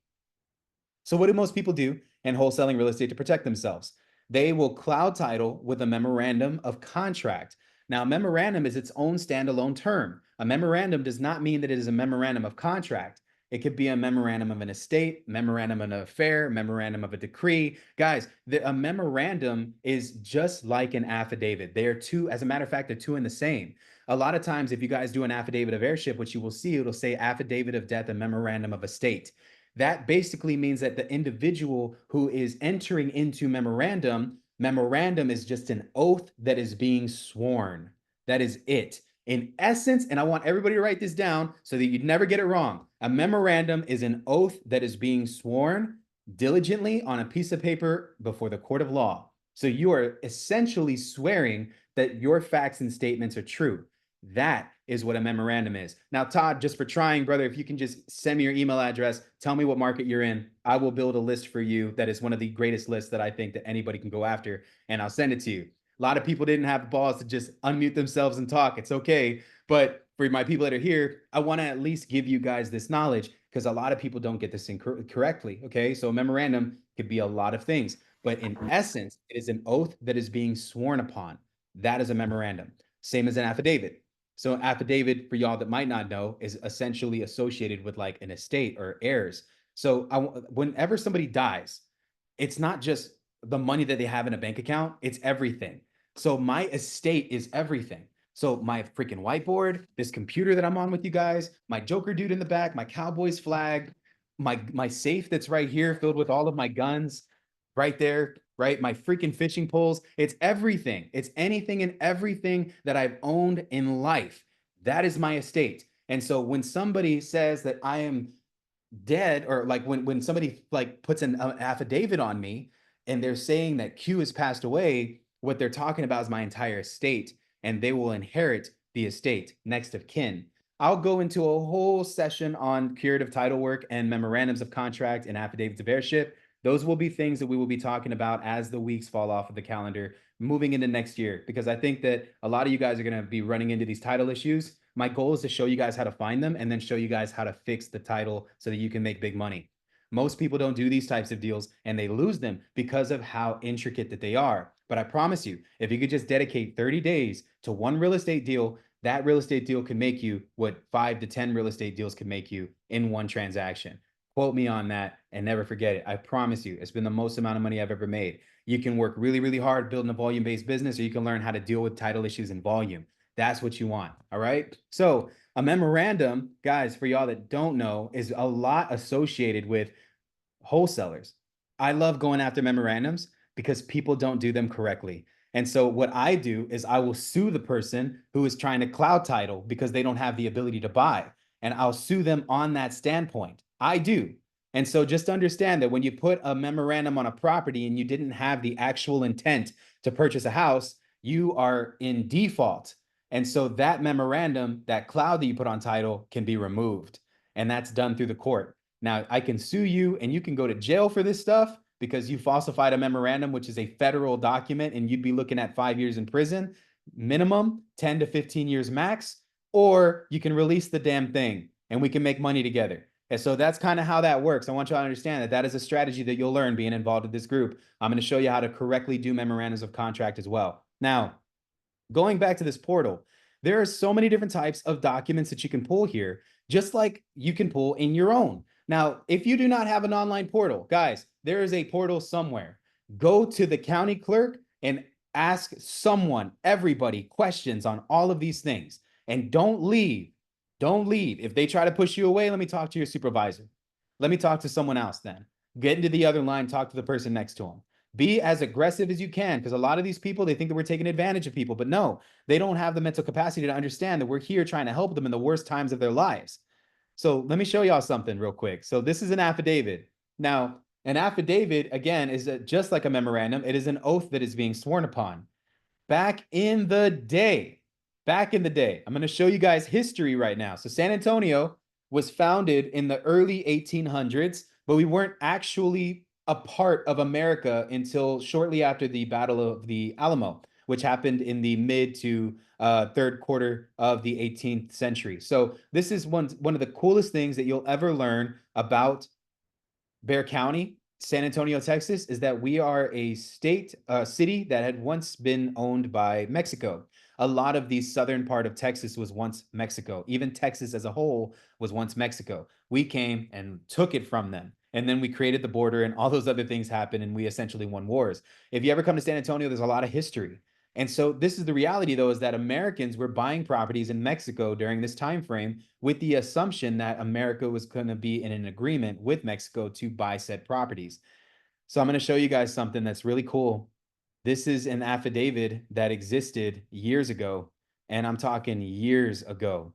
So what do most people do in wholesaling real estate to protect themselves? They will cloud title with a memorandum of contract. Now, memorandum is its own standalone term. A memorandum does not mean that it is a memorandum of contract. It could be a memorandum of an estate, memorandum of an affair, memorandum of a decree. Guys, a memorandum is just like an affidavit. They are two, as a matter of fact, they're two in the same. A lot of times, if you guys do an affidavit of heirship, what you will see, it'll say affidavit of death and memorandum of estate. That basically means that the individual who is entering into memorandum is just an oath that is being sworn. That is it. In essence, and I want everybody to write this down so that you'd never get it wrong. A memorandum is an oath that is being sworn diligently on a piece of paper before the court of law. So you are essentially swearing that your facts and statements are true. That is what a memorandum is. Now, Todd, just for trying, brother, if you can just send me your email address, tell me what market you're in. I will build a list for you that is one of the greatest lists that I think that anybody can go after, and I'll send it to you. A lot of people didn't have balls to just unmute themselves and talk. It's okay. But for my people that are here, I want to at least give you guys this knowledge because a lot of people don't get this correctly. Okay. So a memorandum could be a lot of things, but in essence, it is an oath that is being sworn upon. That is a memorandum. Same as an affidavit. So affidavit, for y'all that might not know, is essentially associated with like an estate or heirs. So whenever somebody dies, it's not just the money that they have in a bank account, it's everything. So my estate is everything. So my freaking whiteboard, this computer that I'm on with you guys, my Joker dude in the back, my Cowboys flag, my safe that's right here filled with all of my guns right there, right? My freaking fishing poles. It's everything. It's anything and everything that I've owned in life. That is my estate. And so when somebody says that I am dead, or like when somebody like puts an affidavit on me and they're saying that Q has passed away, what they're talking about is my entire estate, and they will inherit the estate next of kin. I'll go into a whole session on curative title work and memorandums of contract and affidavits of heirship. Those will be things that we will be talking about as the weeks fall off of the calendar moving into next year, because I think that a lot of you guys are going to be running into these title issues. My goal is to show you guys how to find them and then show you guys how to fix the title so that you can make big money. Most people don't do these types of deals and they lose them because of how intricate that they are. But I promise you, if you could just dedicate 30 days to one real estate deal, that real estate deal can make you what 5 to 10 real estate deals can make you in one transaction. Quote me on that and never forget it. I promise you, it's been the most amount of money I've ever made. You can work really, really hard building a volume based business, or you can learn how to deal with title issues in volume. That's what you want. All right. So, a memorandum, guys, for y'all that don't know, is a lot associated with wholesalers. I love going after memorandums because people don't do them correctly. And so what I do is I will sue the person who is trying to cloud title because they don't have the ability to buy. And I'll sue them on that standpoint. I do. And so just understand that when you put a memorandum on a property and you didn't have the actual intent to purchase a house, you are in default. And so that memorandum, that cloud that you put on title, can be removed. And that's done through the court. Now, I can sue you and you can go to jail for this stuff because you falsified a memorandum, which is a federal document, and you'd be looking at 5 years in prison, minimum 10 to 15 years max, or you can release the damn thing and we can make money together. And so that's kind of how that works. I want you to understand that that is a strategy that you'll learn being involved with this group. I'm going to show you how to correctly do memorandums of contract as well. Now, going back to this portal, there are so many different types of documents that you can pull here, just like you can pull in your own. Now, if you do not have an online portal, guys, there is a portal somewhere. Go to the county clerk and ask someone, everybody, questions on all of these things. And don't leave. Don't leave. If they try to push you away, let me talk to your supervisor. Let me talk to someone else then. Get into the other line, talk to the person next to them. Be as aggressive as you can, because a lot of these people, they think that we're taking advantage of people, but no, they don't have the mental capacity to understand that we're here trying to help them in the worst times of their lives. So let me show y'all something real quick. So this is an affidavit. Now, an affidavit, again, is just like a memorandum. It is an oath that is being sworn upon. Back in the day, I'm going to show you guys history right now. So San Antonio was founded in the early 1800s, but we weren't actually a part of America until shortly after the Battle of the Alamo, which happened in the mid to third quarter of the 18th century. So this is one of the coolest things that you'll ever learn about Bexar County, San Antonio, Texas, is that we are a city that had once been owned by Mexico. A lot of the southern part of Texas was once Mexico. Even Texas as a whole was once Mexico. We came and took it from them. And then we created the border and all those other things happened and we essentially won wars. If you ever come to San Antonio, there's a lot of history. And so this is the reality, though, is that Americans were buying properties in Mexico during this time frame with the assumption that America was going to be in an agreement with Mexico to buy said properties. So I'm going to show you guys something that's really cool. This is an affidavit that existed years ago, and I'm talking years ago.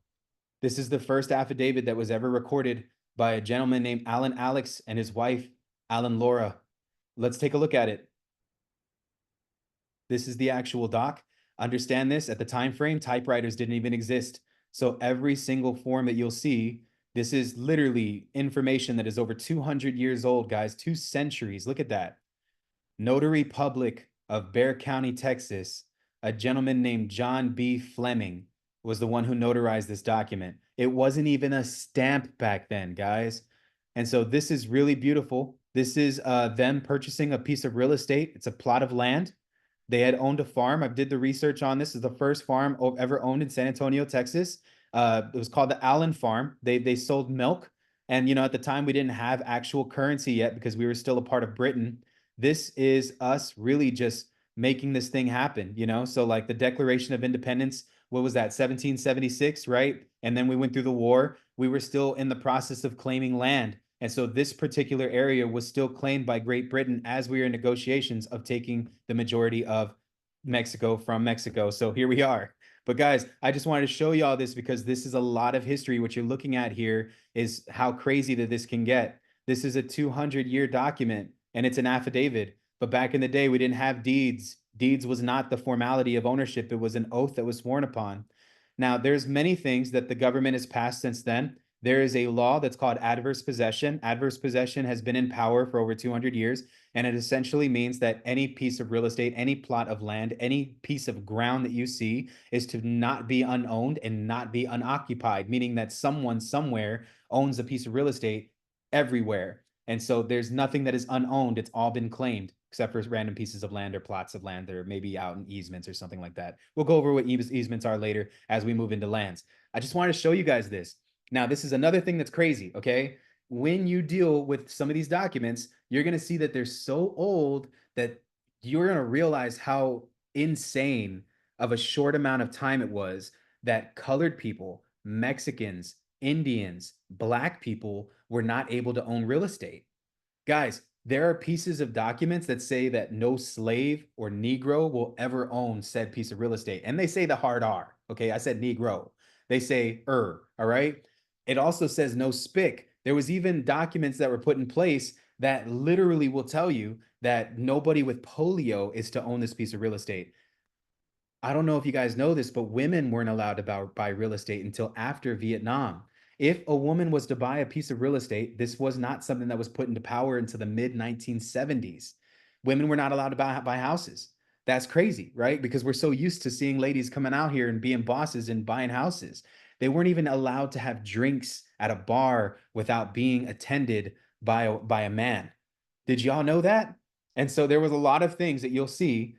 This is the first affidavit that was ever recorded by a gentleman named Alan Alex and his wife, Alan Laura. Let's take a look at it. This is the actual doc. Understand this, at the time frame, typewriters didn't even exist. So every single form that you'll see, this is literally information that is over 200 years old, guys, 2 centuries. Look at that. Notary Public of Bexar County, Texas, a gentleman named John B. Fleming. was the one who notarized this document. It wasn't even a stamp back then, guys. And so this is really beautiful. This is them purchasing a piece of real estate. It's a plot of land. They had owned a farm. I did the research on this. It's the first farm ever owned in San Antonio, Texas. It was called the Allen Farm. They sold milk, and at the time we didn't have actual currency yet because we were still a part of Britain. This is us really just making this thing happen. So like the Declaration of Independence, what was that, 1776, right? And then we went through the war. We were still in the process of claiming land. And so this particular area was still claimed by Great Britain as we were in negotiations of taking the majority of Mexico from Mexico. So here we are. But guys, I just wanted to show you all this because this is a lot of history. What you're looking at here is how crazy that this can get. This is a 200-year document and it's an affidavit. But back in the day, we didn't have deeds. Deeds was not the formality of ownership. It was an oath that was sworn upon. Now, there's many things that the government has passed since then. There is a law that's called adverse possession. Adverse possession has been in power for over 200 years, and it essentially means that any piece of real estate, any plot of land, any piece of ground that you see is to not be unowned and not be unoccupied, meaning that someone somewhere owns a piece of real estate everywhere. And so there's nothing that is unowned. It's all been claimed, except for random pieces of land or plots of land that are maybe out in easements or something like that. We'll go over what easements are later as we move into lands. I just wanted to show you guys this. Now, this is another thing that's crazy, okay? When you deal with some of these documents, you're going to see that they're so old that you're going to realize how insane of a short amount of time it was that colored people, Mexicans, Indians, Black people were not able to own real estate. Guys, there are pieces of documents that say that no slave or Negro will ever own said piece of real estate. And they say the hard R. Okay, I said Negro. They say all right? It also says no spick. There was even documents that were put in place that literally will tell you that nobody with polio is to own this piece of real estate. I don't know if you guys know this, but women weren't allowed to buy real estate until after Vietnam. If a woman was to buy a piece of real estate, this was not something that was put into power until the mid 1970s. Women were not allowed to buy houses. That's crazy, right? Because we're so used to seeing ladies coming out here and being bosses and buying houses. They weren't even allowed to have drinks at a bar without being attended by a man. Did y'all know that? And so there was a lot of things that you'll see,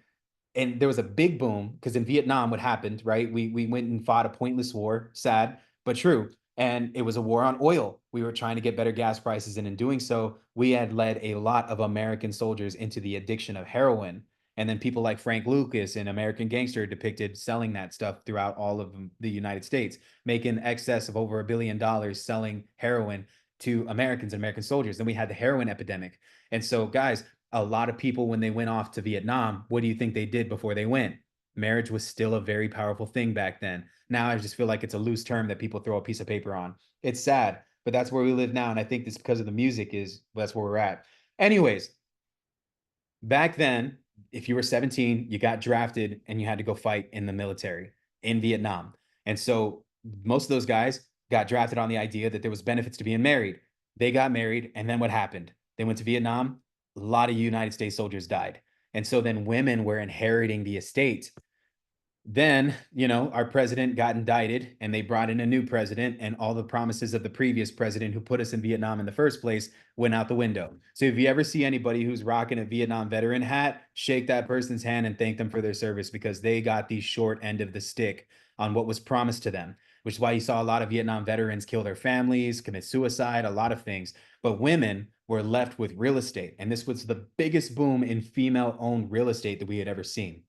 and there was a big boom because in Vietnam, what happened, right? We went and fought a pointless war, sad but true, and it was a war on oil. We were trying to get better gas prices, and in doing so, we had led a lot of American soldiers into the addiction of heroin. And then people like Frank Lucas and American Gangster depicted selling that stuff throughout all of the United States, making excess of over $1 billion selling heroin to Americans and American soldiers. Then we had the heroin epidemic. And so, guys, a lot of people, when they went off to Vietnam, what do you think they did before they went? Marriage was still a very powerful thing back then. Now I just feel like it's a loose term that people throw a piece of paper on. It's sad, but that's where we live now. And I think this, because of the music, is that's where we're at. Anyways, back then, if you were 17, you got drafted and you had to go fight in the military in Vietnam. And so most of those guys got drafted on the idea that there was benefits to being married. They got married, and then what happened? They went to Vietnam. A lot of United States soldiers died. And so then women were inheriting the estate. Then, our president got indicted and they brought in a new president, and all the promises of the previous president who put us in Vietnam in the first place went out the window. So if you ever see anybody who's rocking a Vietnam veteran hat, shake that person's hand and thank them for their service, because they got the short end of the stick on what was promised to them, which is why you saw a lot of Vietnam veterans kill their families, commit suicide, a lot of things. But women were left with real estate. And this was the biggest boom in female owned real estate that we had ever seen.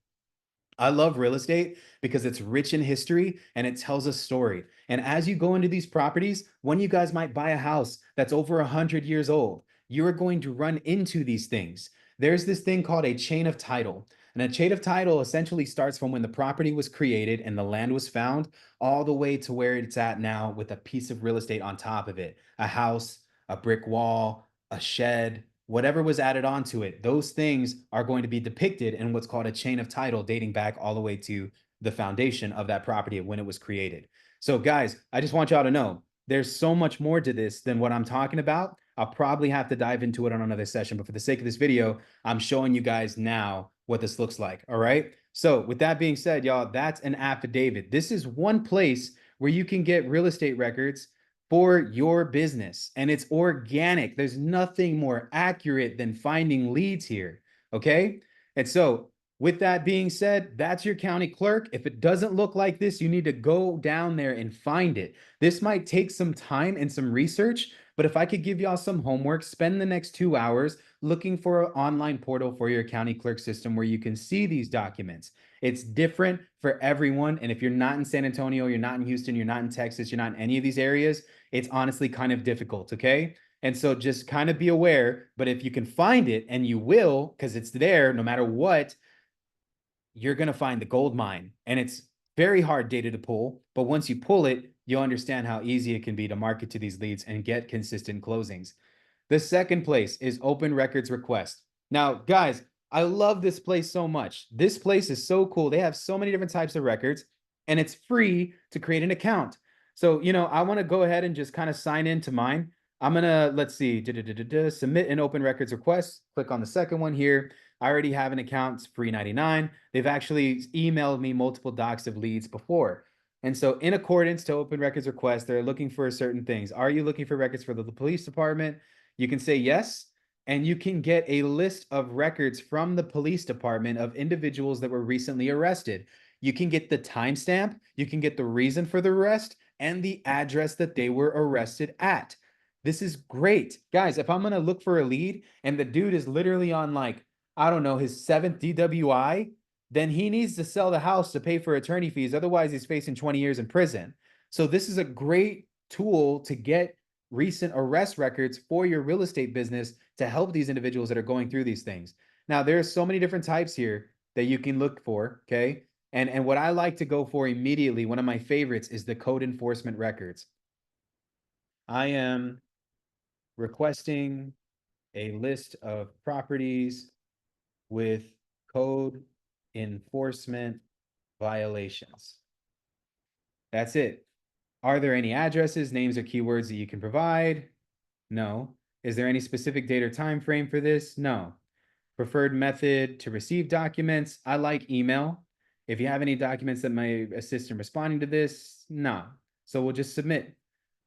I love real estate because it's rich in history and it tells a story. And as you go into these properties, when you guys might buy a house that's over 100 years old, you are going to run into these things. There's this thing called a chain of title. And a chain of title essentially starts from when the property was created and the land was found, all the way to where it's at now with a piece of real estate on top of it, a house, a brick wall, a shed, whatever was added onto it. Those things are going to be depicted in what's called a chain of title, dating back all the way to the foundation of that property of when it was created. So guys, I just want y'all to know there's so much more to this than what I'm talking about. I'll probably have to dive into it on another session, but for the sake of this video, I'm showing you guys now what this looks like. All right. So, with that being said, y'all, that's an affidavit. This is one place where you can get real estate records for your business, and it's organic. There's nothing more accurate than finding leads here. Okay. And so, with that being said, that's your county clerk. If it doesn't look like this, you need to go down there and find it. This might take some time and some research, but if I could give y'all some homework, spend the next 2 hours looking for an online portal for your county clerk system where you can see these documents. It's different for everyone. And if you're not in San Antonio, you're not in Houston, you're not in Texas, you're not in any of these areas, it's honestly kind of difficult. Okay. And so just kind of be aware. But if you can find it, and you will, because it's there no matter what, you're going to find the gold mine. And it's very hard data to pull. But once you pull it, you'll understand how easy it can be to market to these leads and get consistent closings. The second place is open records request. Now, guys, I love this place so much. This place is so cool. They have so many different types of records, and it's free to create an account. So, I want to go ahead and just kind of sign into mine. I'm going to, let's see, submit an open records request. Click on the second one here. I already have an account. It's free 99. They've actually emailed me multiple docs of leads before. And so, in accordance to open records request, they're looking for certain things. Are you looking for records for the police department? You can say yes, and you can get a list of records from the police department of individuals that were recently arrested. You can get the timestamp, you can get the reason for the arrest, and the address that they were arrested at. This is great. Guys, if I'm going to look for a lead and the dude is literally on, like, I don't know, his seventh DWI, then he needs to sell the house to pay for attorney fees. Otherwise, he's facing 20 years in prison. So this is a great tool to get recent arrest records for your real estate business to help these individuals that are going through these things. Now, there are so many different types here that you can look for, okay? And what I like to go for immediately, one of my favorites, is the code enforcement records. I am requesting a list of properties with code enforcement violations. That's it. Are there any addresses, names, or keywords that you can provide? No. Is there any specific date or time frame for this? No. Preferred method to receive documents? I like email. If you have any documents that may assist in responding to this, no. So we'll just submit.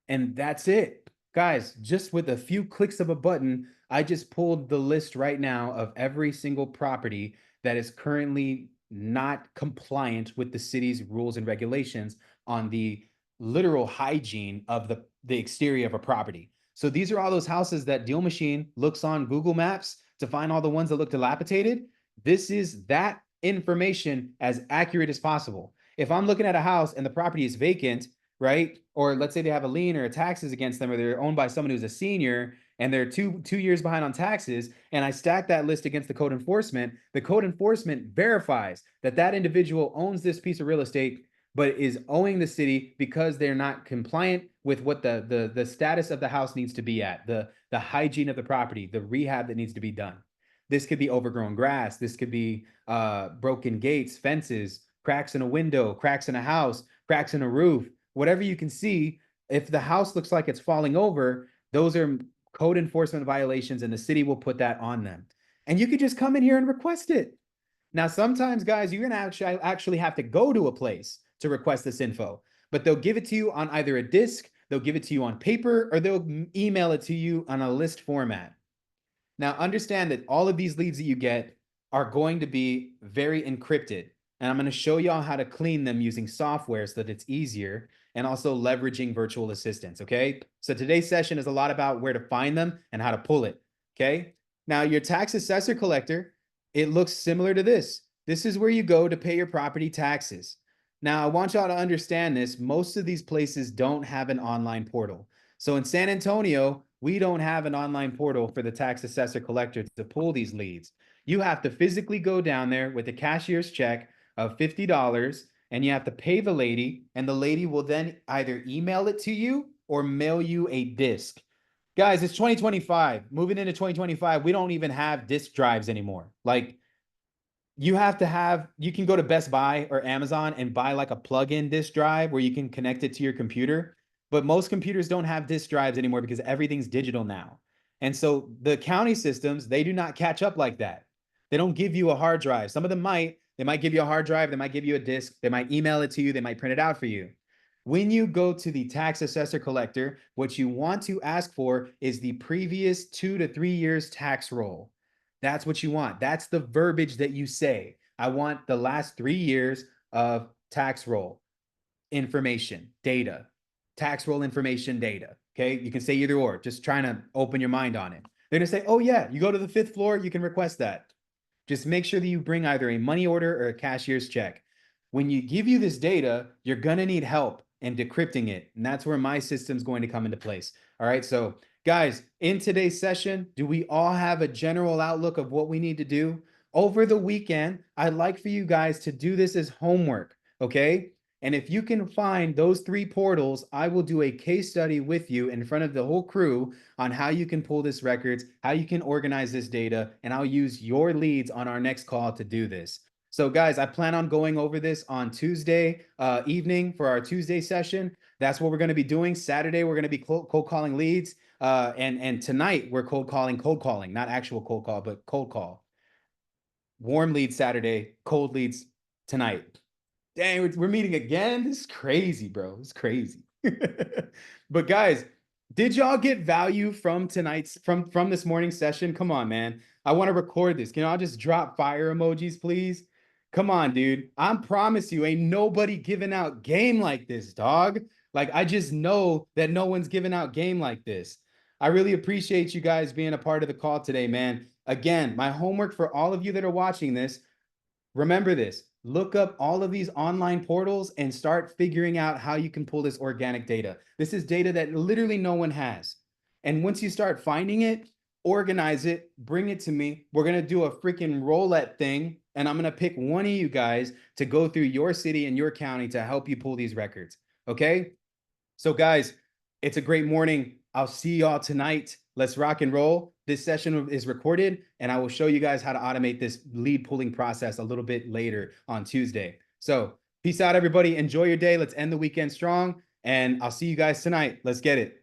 And that's it. Guys, just with a few clicks of a button, I just pulled the list right now of every single property that is currently not compliant with the city's rules and regulations on the literal hygiene of the exterior of a property. So these are all those houses that Deal Machine looks on Google Maps to find all the ones that look dilapidated. This is that information as accurate as possible. If I'm looking at a house and the property is vacant, right? Or let's say they have a lien or a taxes against them, or they're owned by someone who's a senior and they're two years behind on taxes, and I stack that list against the code enforcement verifies that that individual owns this piece of real estate, but is owing the city because they're not compliant with what the status of the house needs to be at, the hygiene of the property, the rehab that needs to be done. This could be overgrown grass. This could be broken gates, fences, cracks in a window, cracks in a house, cracks in a roof, whatever you can see. If the house looks like it's falling over, those are code enforcement violations, and the city will put that on them. And you could just come in here and request it. Now, sometimes, guys, you're going to actually have to go to a place to request this info, but they'll give it to you on either a disc, they'll give it to you on paper, or they'll email it to you on a list format. Now, understand that all of these leads that you get are going to be very encrypted. And I'm going to show y'all how to clean them using software so that it's easier, and also leveraging virtual assistants. Okay. So today's session is a lot about where to find them and how to pull it. Okay. Now, your tax assessor collector, it looks similar to this. This is where you go to pay your property taxes. Now, I want y'all to understand this. Most of these places don't have an online portal. So in San Antonio, we don't have an online portal for the tax assessor collector to pull these leads. You have to physically go down there with a cashier's check of $50, and you have to pay the lady, and the lady will then either email it to you or mail you a disc. Guys, it's 2025. Moving into 2025, we don't even have disc drives anymore. Like, you can go to Best Buy or Amazon and buy like a plug-in disk drive where you can connect it to your computer. But most computers don't have disk drives anymore because everything's digital now. And so the county systems, they do not catch up like that. They don't give you a hard drive. Some of them might. They might give you a hard drive, they might give you a disk, they might email it to you, they might print it out for you. When you go to the tax assessor collector, what you want to ask for is the previous 2 to 3 years tax roll. That's what you want. That's the verbiage that you say. I want the last 3 years of tax roll information, data, tax roll information, data. Okay. You can say either or, just trying to open your mind on it. They're going to say, oh, yeah, you go to the 5th floor, you can request that. Just make sure that you bring either a money order or a cashier's check. When you give you this data, you're going to need help in decrypting it. And that's where my system's going to come into place. All right. So, guys, in today's session, do we all have a general outlook of what we need to do? Over the weekend, I'd like for you guys to do this as homework. Okay. And if you can find those 3 portals, I will do a case study with you in front of the whole crew on how you can pull this records, how you can organize this data, and I'll use your leads on our next call to do this. So, guys, I plan on going over this on Tuesday evening for our Tuesday session. That's what we're going to be doing. Saturday, we're going to be cold calling leads. And tonight, we're cold calling, not actual cold call, but cold call. Warm leads Saturday, cold leads tonight. Dang, we're meeting again. This is crazy, bro. It's crazy. But guys, did y'all get value from tonight's from this morning's session? Come on, man. I want to record this. Can y'all just drop fire emojis, please? Come on, dude. I promise you, ain't nobody giving out game like this, dog. Like, I just know that no one's giving out game like this. I really appreciate you guys being a part of the call today, man. Again, my homework for all of you that are watching this, remember this, look up all of these online portals and start figuring out how you can pull this organic data. This is data that literally no one has. And once you start finding it, organize it, bring it to me. We're going to do a freaking roulette thing. And I'm going to pick one of you guys to go through your city and your county to help you pull these records. Okay. So, guys, it's a great morning. I'll see y'all tonight. Let's rock and roll. This session is recorded, and I will show you guys how to automate this lead pulling process a little bit later on Tuesday. So, peace out, everybody. Enjoy your day. Let's end the weekend strong, and I'll see you guys tonight. Let's get it.